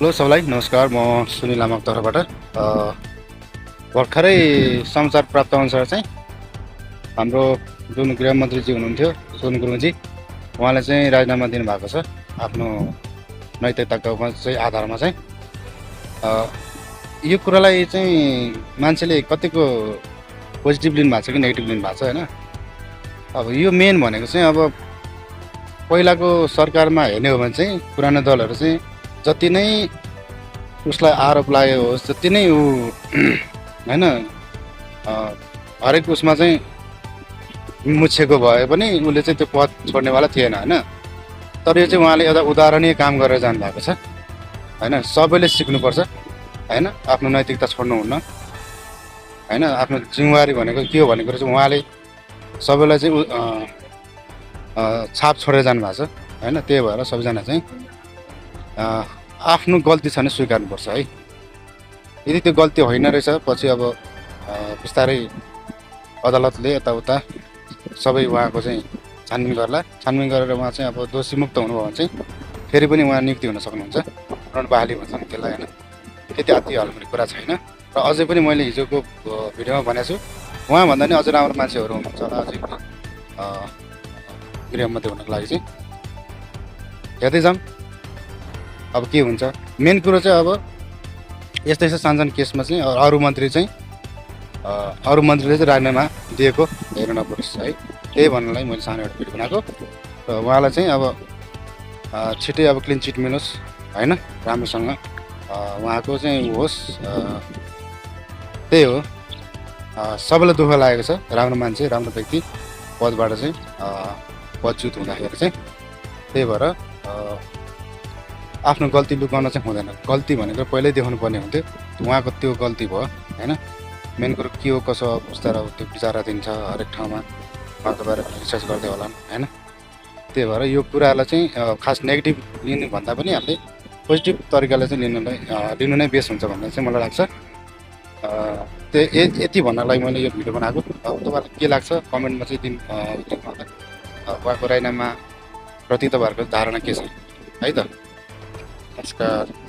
Hello सबलाई नमस्कार। म सुनिल लामाको तर्फबाट भर्खरै समाचार प्राप्त अनुसार चाहिँ हाम्रो जुन गृहमन्त्रीजी हुनुहुन्थ्यो सोनु गुरुङजी उहाँले चाहिँ राजीनामा दिनुभएको छ आफ्नो नैतिकताको चाहिँ आधारमा चाहिँ यो कुरालाई चाहिँ मान्छेले कतिको पोजिटिभ लिनुभएको छ कि नेगेटिभ लिनुभएको छ होइन। अब यो मेन भनेको चाहिँ अब पहिलाको सरकारमा हेर्ने हो भने चाहिँ पुरानो दलहरू चाहिँ जति नै उसलाई आरोप लाग्यो होस् जति नै ऊ होइन हरेक उसमा चाहिँ मुछेको भए पनि उसले चाहिँ त्यो पद छोड्नेवाला थिएन होइन। तर यो चाहिँ उहाँले एउटा उदाहरणीय काम गरेर जानुभएको छ होइन। सबैले सिक्नुपर्छ होइन, आफ्नो नैतिकता छोड्नुहुन्न होइन। आफ्नो जिम्मेवारी भनेको के हो भन्ने कुरा चाहिँ उहाँले सबैलाई चाहिँ छाप छोडेर जानुभएको छ होइन। त्यही भएर सबैजना चाहिँ आफ्नो गल्ती छ भने स्वीकार्नुपर्छ है। यदि त्यो गल्ती होइन रहेछ पछि अब बिस्तारै अदालतले यताउता सबै उहाँको चाहिँ छानबिन गर्ला। छानबिन गरेर उहाँ चाहिँ अब दोषीमुक्त हुनुभयो भने चाहिँ फेरि पनि उहाँ नियुक्ति हुन सक्नुहुन्छ, ऋण बहाली भन्छ त्यसलाई होइन। त्यति अति हल्ने कुरा छैन। र अझै पनि मैले हिजोको भिडियोमा भनेको छु उहाँभन्दा नि अझै राम्रो मान्छेहरू हुनुहुन्छ होला अझै गृहमन्त्री हुनको लागि चाहिँ। हेर्दै जाऊँ अब के हुन्छ। मेन कुरो चाहिँ अब यस्तो यस्तो सानसानो केसमा चाहिँ अरू मन्त्रीले चाहिँ राजीनामा दिएको हेर्नु नपरोस् है। त्यही भन्नलाई मैले सानो एउटा भिडियो बनाएको र उहाँलाई चाहिँ अब छिट्टै अब क्लिन चिट मिलोस् होइन, राम्रोसँग उहाँको चाहिँ होस्। त्यही हो, सबैलाई दुःख लागेको छ। राम्रो मान्छे राम्रो व्यक्ति पदबाट चाहिँ पदच्युत हुँदाखेरि चाहिँ। त्यही भएर आफ्नो गल्ती लुकाउन चाहिँ हुँदैन। गल्ती भनेको पहिल्यै देखाउनु पर्ने हुन्थ्यो, उहाँको त्यो गल्ती भयो होइन। मेन कुरो के हो कसो बिस्तारै त्यो विचाराधीन छ हरेक ठाउँमा, उहाँको बारेमा रिसर्च गर्दै होला होइन। त्यही भएर यो कुरालाई चाहिँ खास नेगेटिभ लिनुभन्दा पनि हामीले पोजिटिभ तरिकाले चाहिँ लिनु नै बेस्ट हुन्छ भन्ने चाहिँ मलाई लाग्छ। यति भन्नलाई मैले यो भिडियो बनाएको। अब तपाईँलाई के लाग्छ कमेन्टमा चाहिँ उहाँको राजीनामा प्रति तपाईँहरूको धारणा के छ है त। नमस्कार।